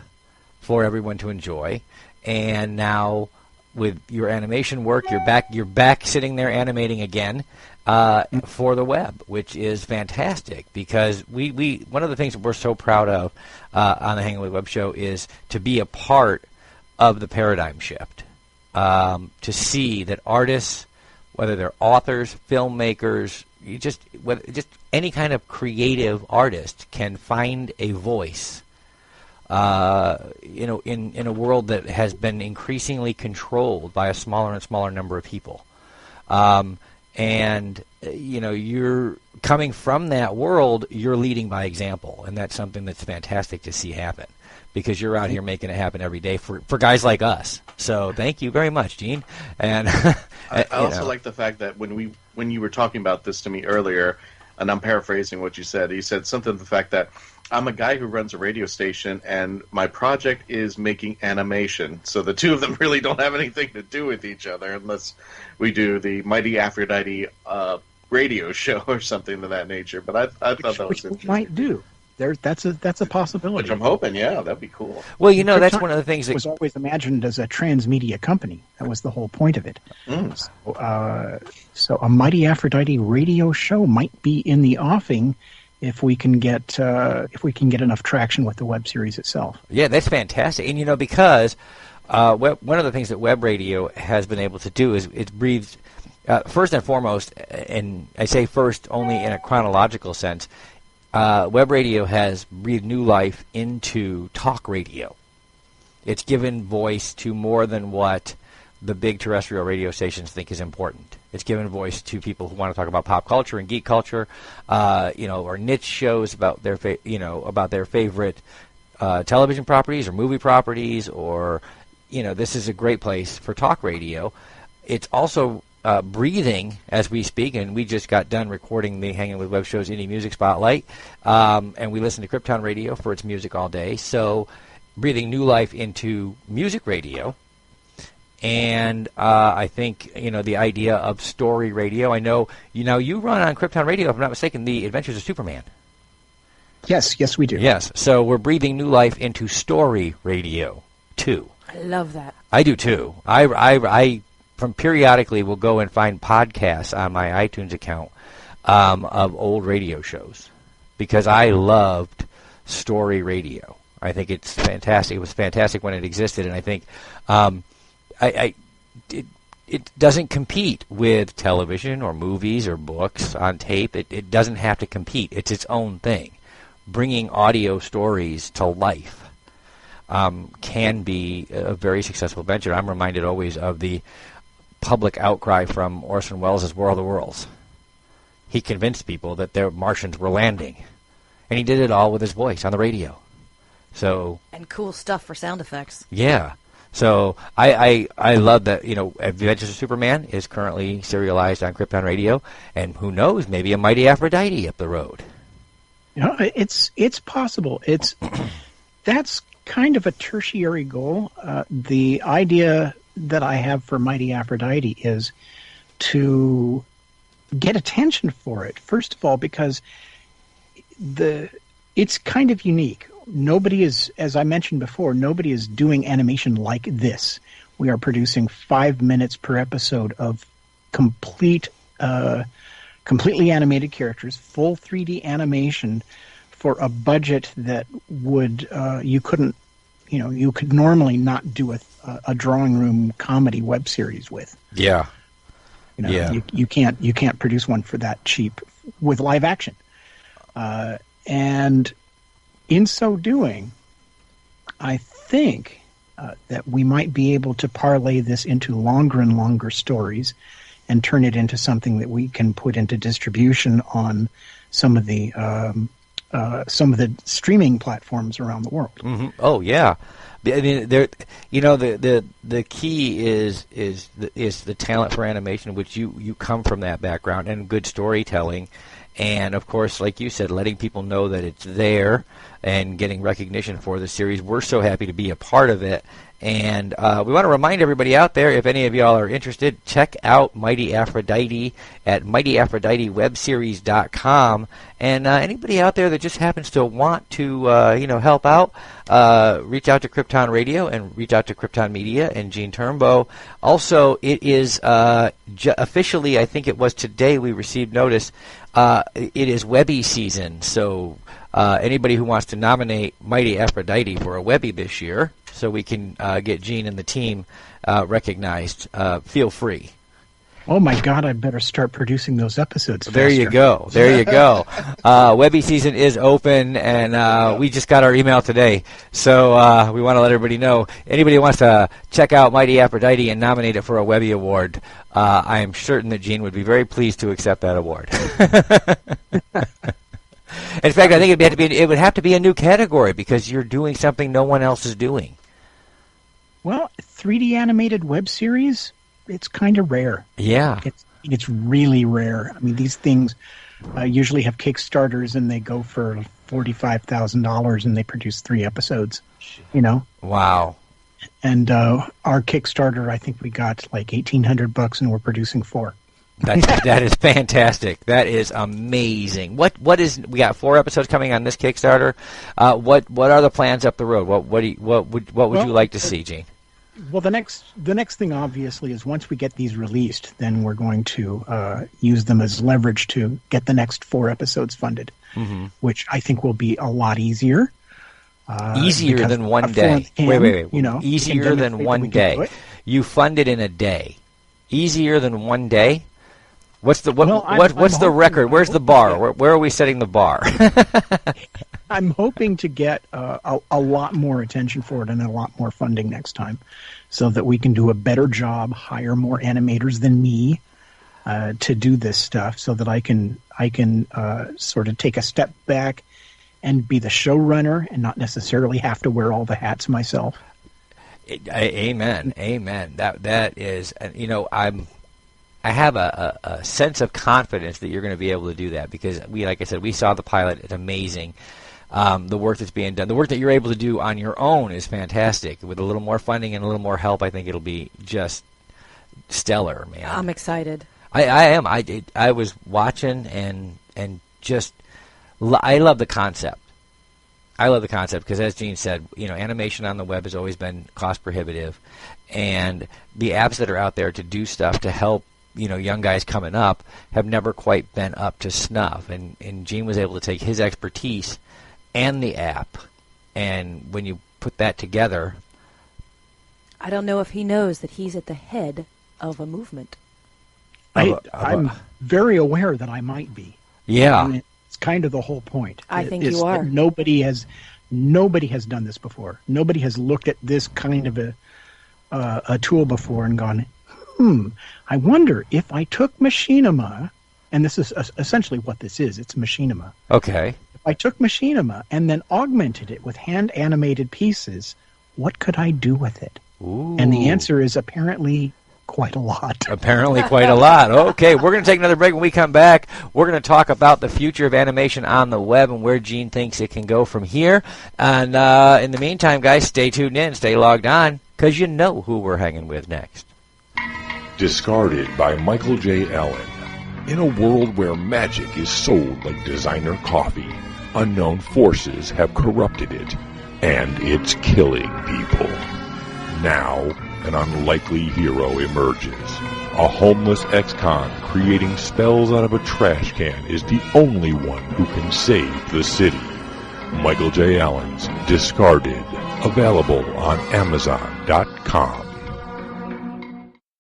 for everyone to enjoy. And now with your animation work, you're back sitting there animating again for the web, which is fantastic because we one of the things that we're so proud of on the Hangin' with Web Show is to be a part of the paradigm shift. To see that artists, whether they're authors, filmmakers, just any kind of creative artist can find a voice, in a world that has been increasingly controlled by a smaller and smaller number of people. And you're coming from that world, you're leading by example, and that's something that's fantastic to see happen, because you're out here making it happen every day for guys like us. So thank you very much, Gene. And I also like the fact that when you were talking about this to me earlier, and I'm paraphrasing what you said something to the fact that I'm a guy who runs a radio station, and my project is making animation. So the two of them really don't have anything to do with each other unless we do the Mighty Aphrodite radio show or something of that nature. But I thought that was interesting. Which we might do. That's a possibility. Which I'm hoping, yeah, that'd be cool. Well, that's one of the things that was always imagined as a transmedia company. That was the whole point of it. So a Mighty Aphrodite radio show might be in the offing if we can get enough traction with the web series itself. Yeah, that's fantastic. And because one of the things that web radio has been able to do is it breathes first and foremost, and I say first only in a chronological sense. Web radio has breathed new life into talk radio. It's given voice to more than what the big terrestrial radio stations think is important. It's given voice to people who want to talk about pop culture and geek culture, or niche shows about their favorite television properties or movie properties, or this is a great place for talk radio. It's also breathing as we speak, and we just got done recording the Hangin' with Web Show's Indie Music Spotlight, and we listen to Krypton Radio for its music all day. So breathing new life into music radio. And I think, the idea of story radio. I know, you run on Krypton Radio, if I'm not mistaken, The Adventures of Superman. Yes, we do. Yes, so we're breathing new life into story radio, too. I love that. I do, too. I from periodically will go and find podcasts on my iTunes account of old radio shows, because I loved story radio. I think it's fantastic. It was fantastic when it existed, and I think it doesn't compete with television or movies or books on tape. It doesn't have to compete. It's its own thing. Bringing audio stories to life can be a very successful venture. I'm reminded always of the public outcry from Orson Welles' War of the Worlds. He convinced people that their Martians were landing, and he did it all with his voice on the radio. And cool stuff for sound effects. Yeah. So I love that, Adventures of Superman is currently serialized on Krypton Radio, and who knows, maybe a Mighty Aphrodite up the road. It's possible. That's kind of a tertiary goal. The idea that I have for Mighty Aphrodite is to get attention for it. First of all, because it's kind of unique. Nobody is, as I mentioned before, nobody is doing animation like this. We are producing 5 minutes per episode of completely animated characters, full 3D animation for a budget that would you could normally not do a drawing room comedy web series with. Yeah. You can't produce one for that cheap with live action. And in so doing, I think that we might be able to parlay this into longer and longer stories and turn it into something that we can put into distribution on some of the streaming platforms around the world. Mm-hmm. Oh yeah, I mean, the key is the talent for animation, which you come from that background, and good storytelling. And, of course, like you said, letting people know that it's there and getting recognition for the series. We're so happy to be a part of it. And we want to remind everybody out there, if any of y'all are interested, check out Mighty Aphrodite at MightyAphroditeWebSeries.com. And anybody out there that just happens to want to, help out, reach out to Krypton Radio and reach out to Krypton Media and Gene Turnbow. Also, it is officially, I think it was today we received notice, it is Webby season. So anybody who wants to nominate Mighty Aphrodite for a Webby this year, so we can get Gene and the team recognized, feel free. Oh my God! I better start producing those episodes. There you go. There you go. Webby season is open, and we just got our email today, so we want to let everybody know. Anybody who wants to check out Mighty Aphrodite and nominate it for a Webby Award, I am certain that Gene would be very pleased to accept that award. In fact, I think it would have to be a new category because you're doing something no one else is doing. Well, 3D animated web series, it's kind of rare. Yeah. It's really rare. I mean, these things usually have Kickstarters, and they go for $45,000, and they produce 3 episodes, Wow. And our Kickstarter, I think we got like $1,800, and we're producing 4. That is fantastic. That is amazing. We got 4 episodes coming on this Kickstarter. What are the plans up the road? What would you like to see, Gene? Well, the next thing obviously is once we get these released, then we're going to use them as leverage to get the next 4 episodes funded, which I think will be a lot easier. Easier than one day. Wait. Easier than one day. You fund it in a day. Easier than one day. What's the record? Where's the bar? Where are we setting the bar? I'm hoping to get a lot more attention for it and a lot more funding next time, so that we can do a better job, hire more animators than me to do this stuff, so that I can sort of take a step back and be the showrunner and not necessarily have to wear all the hats myself. Amen. That is, I have a sense of confidence that you're going to be able to do that because like I said, we saw the pilot. It's amazing. The work that's being done, the work that you're able to do on your own is fantastic. With a little more funding and a little more help, I think it'll be just stellar, man. I'm excited. I am. I was watching and just I love the concept. I love the concept because, as Gene said, animation on the web has always been cost prohibitive, and the apps that are out there to do stuff to help young guys coming up have never quite been up to snuff. And Gene was able to take his expertise and the app, and when you put that together, I don't know if he knows that he's at the head of a movement. I'm very aware that I might be. Yeah. I mean, it's kind of the whole point. I think you are. Nobody has done this before. Nobody has looked at this kind of a tool before and gone, I wonder if I took machinima, and this is essentially what this is. It's machinima. Okay. If I took machinima and then augmented it with hand-animated pieces, what could I do with it? Ooh. And the answer is apparently quite a lot. Apparently quite a lot. Okay, we're going to take another break. When we come back, we're going to talk about the future of animation on the web and where Gene thinks it can go from here. And in the meantime, guys, stay tuned in, stay logged on, because you know who we're hanging with next. Discarded by Michael J. Allen. In a world where magic is sold like designer coffee, unknown forces have corrupted it, and it's killing people. Now, an unlikely hero emerges. A homeless ex-con creating spells out of a trash can is the only one who can save the city. Michael J. Allen's Discarded, available on Amazon.com.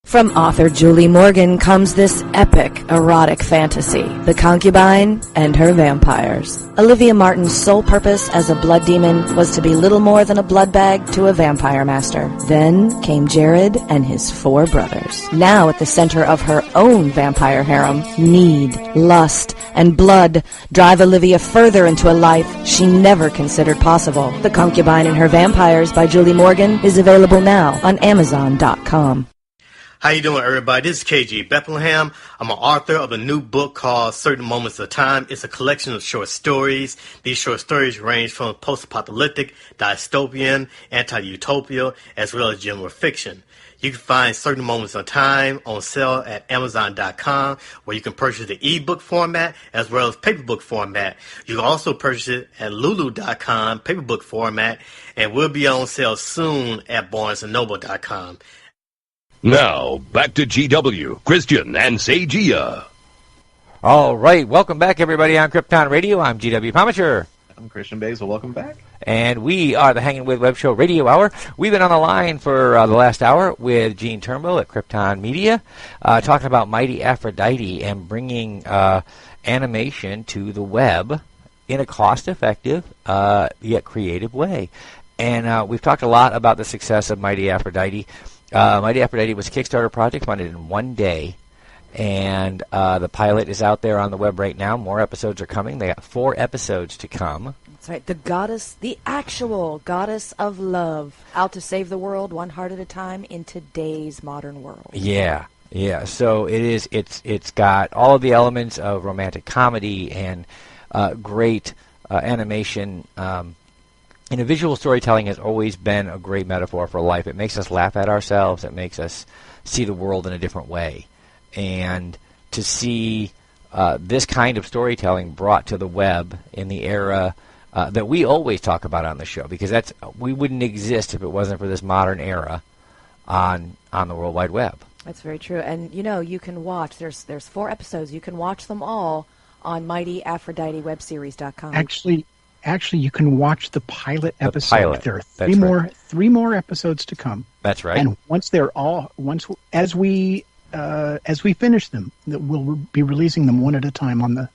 From author Julie Morgan comes this epic erotic fantasy, The Concubine and Her Vampires. Olivia Martin's sole purpose as a blood demon was to be little more than a blood bag to a vampire master. Then came Jared and his 4 brothers. Now at the center of her own vampire harem, need, lust, and blood drive Olivia further into a life she never considered possible. The Concubine and Her Vampires by Julie Morgan is available now on Amazon.com. How you doing, everybody? This is KG Bethlehem. I'm an author of a new book called Certain Moments of Time. It's a collection of short stories. These short stories range from post-apocalyptic, dystopian, anti-utopia, as well as general fiction. You can find Certain Moments of Time on sale at Amazon.com, where you can purchase the ebook format as well as paperback format. You can also purchase it at Lulu.com, paperback format, and will be on sale soon at BarnesandNoble.com. Now, back to GW, Christian, and Seijia. All right, welcome back, everybody, on Krypton Radio. I'm GW Pomichter. I'm Christian Basel. Welcome back. And we are the Hangin' With Web Show Radio Hour. We've been on the line for the last hour with Gene Turnbow at Krypton Media, talking about Mighty Aphrodite and bringing animation to the web in a cost-effective yet creative way. And we've talked a lot about the success of Mighty Aphrodite. Mighty Aphrodite was a Kickstarter project funded in one day. And the pilot is out there on the web right now. More episodes are coming. They got 4 episodes to come. That's right. The goddess, the actual goddess of love, out to save the world one heart at a time in today's modern world. Yeah. So it is. It's got all of the elements of romantic comedy and great animation. Visual storytelling has always been a great metaphor for life. It makes us laugh at ourselves. It makes us see the world in a different way. And to see this kind of storytelling brought to the web in the era that we always talk about on the show, because we wouldn't exist if it wasn't for this modern era on the World Wide Web. That's very true. And, you can watch. There's 4 episodes. You can watch them all on MightyAphroditeWebSeries.com. Actually, you can watch the pilot episode. There are 3 more episodes to come. That's right. And as we finish them, we'll be releasing them one at a time on the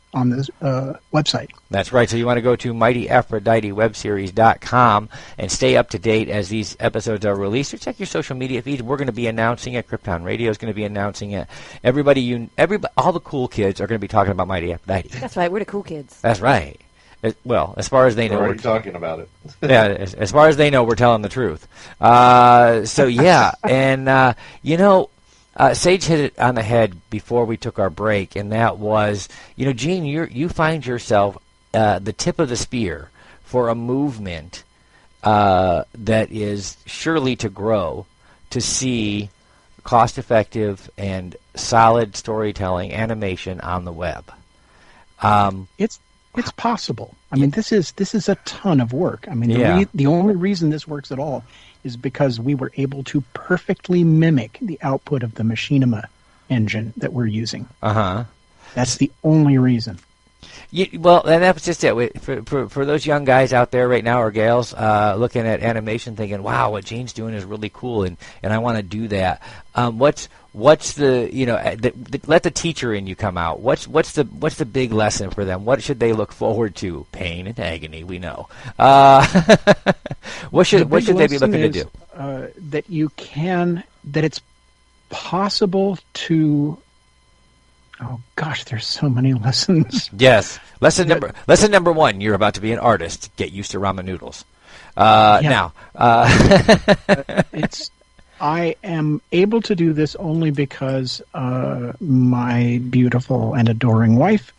website. That's right. So you want to go to MightyAphroditeWebSeries.com and stay up to date as these episodes are released. Or check your social media feeds. We're going to be announcing it. Krypton Radio is going to be announcing it. Everybody, all the cool kids are going to be talking about Mighty Aphrodite. That's right. We're the cool kids. That's right. Well, as far as they know, we're talking about it. Yeah, as far as they know, we're telling the truth. So yeah, and Sage hit it on the head before we took our break, and that was, Gene, you find yourself the tip of the spear for a movement that is surely to grow, to see cost-effective and solid storytelling animation on the web. It's possible. I mean, this is a ton of work. I mean, the only reason this works at all is because we were able to perfectly mimic the output of the Machinima engine that we're using. That's the only reason. Well, and that's just it. For those young guys out there right now, or gals, looking at animation thinking, wow, what Gene's doing is really cool, and I want to do that. What's the, let the teacher in you come out. What's the big lesson for them? What should they look forward to? Pain and agony, we know. What should they be looking to do? That it's possible to. Oh gosh, there's so many lessons. Yes, lesson number 1: you're about to be an artist. Get used to ramen noodles. Now, I am able to do this only because my beautiful and adoring wife,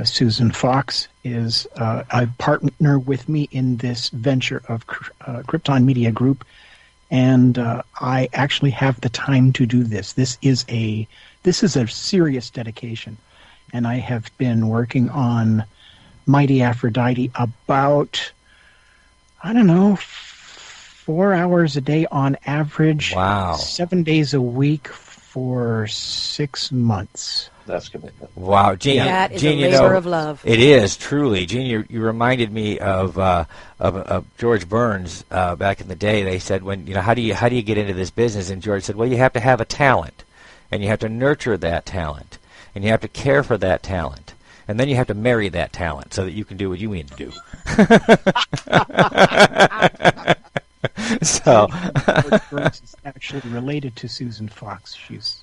Susan Fox, is a partner with me in this venture of Krypton Media Group, and I actually have the time to do this. This is a serious dedication, and I have been working on Mighty Aphrodite about, 4 hours a day on average. Wow. 7 days a week for 6 months. That's commitment. Wow, Gene. That is a labor of love. It is, truly. Gene, you reminded me of George Burns back in the day. They said, how do you get into this business? And George said, well, you have to have a talent. And you have to nurture that talent, and you have to care for that talent, and then you have to marry that talent so that you can do what you mean to do. So, George Burns is actually related to Susan Fox. She's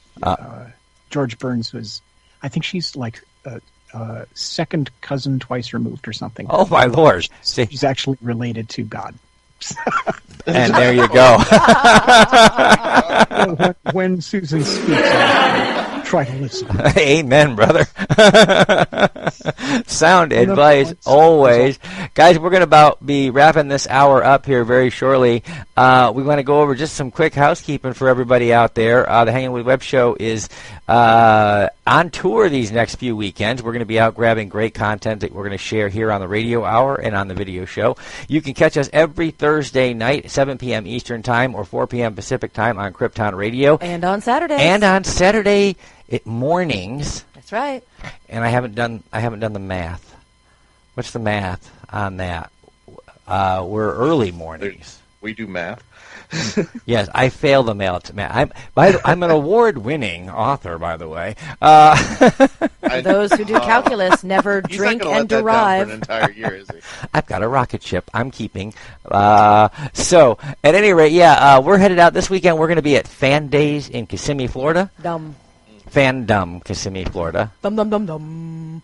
George Burns was, I think she's like second cousin twice removed or something. Oh my Lord! She's actually related to God. And there you go. When Susan speaks, try to listen. Amen, brother. Sound advice always. Guys, we're going to be wrapping this hour up here very shortly. We want to go over just some quick housekeeping for everybody out there. The Hangin' With Web Show is on tour these next few weekends. We're going to be out grabbing great content that we're going to share here on the radio hour and on the video show. You can catch us every Thursday night, 7 p.m. Eastern Time or 4 p.m. Pacific Time on Krypton Radio. And on Saturdays. And on Saturday mornings. That's right. And I haven't done the math. What's the math on that? We're early mornings. We do math. Yes, I fail the math. I'm an award-winning author, by the way. Those who do calculus never drink and derive. For an entire year, is he? I've got a rocket ship I'm keeping. So, at any rate, we're headed out this weekend. We're going to be at Fan Days in Kissimmee, Florida. Fandom, Kissimmee, Florida. Dum.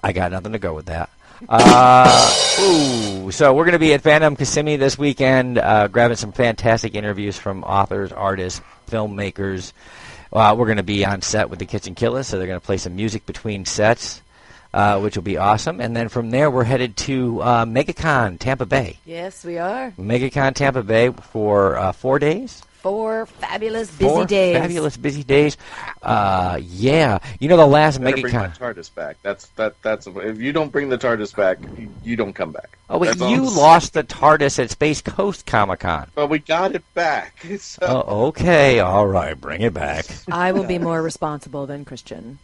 I got nothing to go with that. So we're going to be at Fandom Kissimmee this weekend, grabbing some fantastic interviews from authors, artists, filmmakers. We're going to be on set with the Kitchen Killers, so they're going to play some music between sets, which will be awesome. And then from there, we're headed to MegaCon Tampa Bay. Yes, we are. MegaCon Tampa Bay for 4 days. 4 fabulous busy days. Fabulous busy days. Yeah. You know, the last MegaCon. Bring my MegaCon. TARDIS back. That's if you don't bring the TARDIS back, you don't come back. Oh wait, That's you lost the TARDIS at Space Coast Comic-Con. Well, we got it back. So. Oh, okay. All right. Bring it back. I will be more responsible than Christian.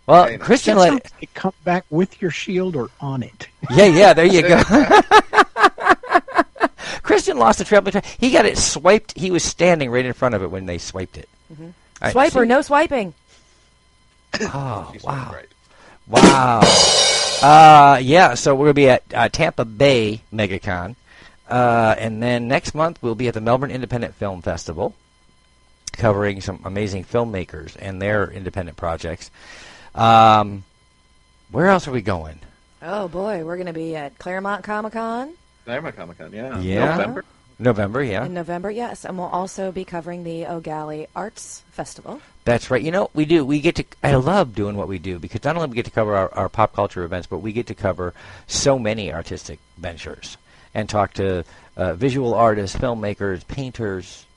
Well, Christian let it come back with your shield or on it. Yeah, there you go. Christian lost the travel. He got it swiped. He was standing right in front of it when they swiped it. Mm-hmm. Right, Swipe or no swiping? Oh, wow. Right. Wow. So we're going to be at Tampa Bay MegaCon. And then next month we'll be at the Melbourne Independent Film Festival, covering some amazing filmmakers and their independent projects. Where else are we going? Oh, boy. We're going to be at Claremont Comic-Con. Claremont Comic-Con, yeah. November, yeah. In November, yes. And we'll also be covering the O'Galley Arts Festival. That's right. You know, we do. We get to. I love doing what we do because not only do we get to cover our pop culture events, but we get to cover so many artistic ventures and talk to visual artists, filmmakers, painters,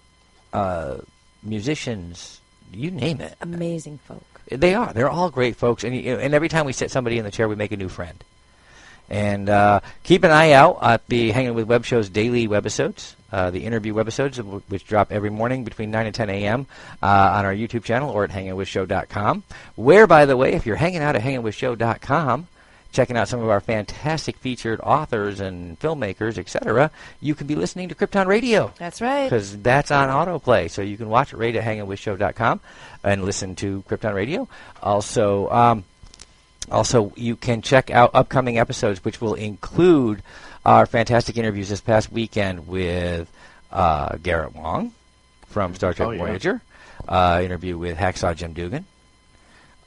musicians, you name it. Amazing folk. They are. They're all great folks. And every time we sit somebody in the chair, we make a new friend. And keep an eye out at the Hangin' with Web Show's daily webisodes, the interview webisodes, which drop every morning between 9 and 10 a.m. On our YouTube channel or at hangingwithshow.com, where, by the way, if you're hanging out at hangingwithshow.com, checking out some of our fantastic featured authors and filmmakers, etc., you can be listening to Krypton Radio. That's right. Because that's on autoplay, so you can watch it right at hangingwithshow.com and listen to Krypton Radio. Also, you can check out upcoming episodes, which will include our fantastic interviews this past weekend with Garrett Wong from Star Trek Voyager, interview with Hacksaw Jim Dugan.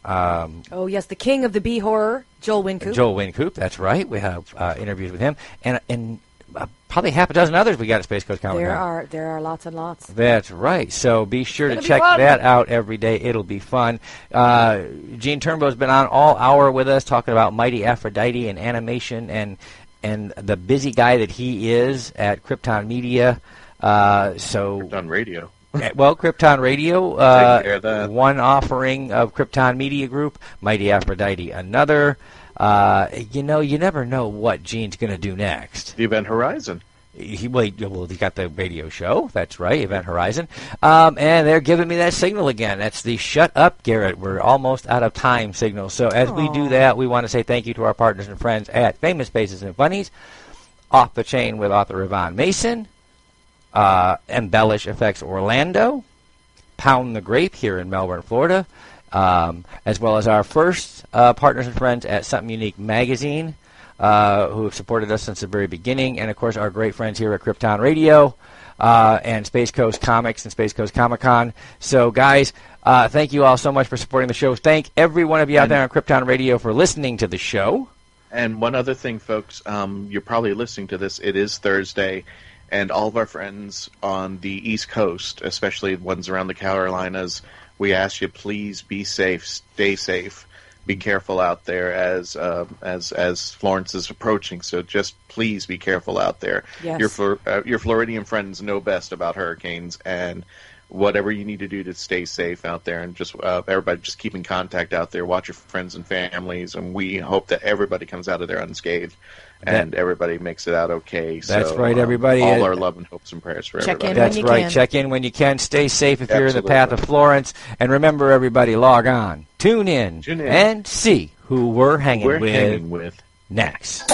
Oh, yes, the king of the B-horror, Joel Wynkoop. Joel Wynkoop, that's right. We have interviews with him. And probably half a dozen others we got at Space Coast Comic-Con. There are lots and lots. That's right. So be sure to check that out every day. It'll be fun. Gene Turnbow's been on all hour with us talking about Mighty Aphrodite and animation and the busy guy that he is at Krypton Media. Krypton Radio. Well, Krypton Radio, one offering of Krypton Media Group, Mighty Aphrodite another. You never know what Gene's going to do next. The Event Horizon. He got the radio show. That's right, Event Horizon. And they're giving me that signal again. That's the shut up, Garrett. We're almost out of time signal. So as we do that, we want to say thank you to our partners and friends at Famous Faces and Funnies, Off the Chain with author Yvonne Mason, Embellish FX Orlando, Pound the Grape here in Melbourne, Florida, as well as our first partners and friends at Something Unique Magazine, who have supported us since the very beginning, and of course our great friends here at Krypton Radio and Space Coast Comics and Space Coast Comic-Con. So guys, thank you all so much for supporting the show. Thank every one of you out there on Krypton Radio for listening to the show. And one other thing, folks, you're probably listening to this. It is Thursday. And all of our friends on the East Coast, especially the ones around the Carolinas, we ask you, please be safe, stay safe, be careful out there as Florence is approaching. So just please be careful out there. Yes. Your Floridian friends know best about hurricanes, and whatever you need to do to stay safe out there, and just everybody just keep in contact out there. Watch your friends and families, and we hope that everybody comes out of there unscathed. And everybody makes it out okay. That's right, everybody. All our love and hopes and prayers for everybody. That's right. Check in when you can. Stay safe if you're in the path of Florence. And remember, everybody, log on, tune in, and see who we're hanging with next.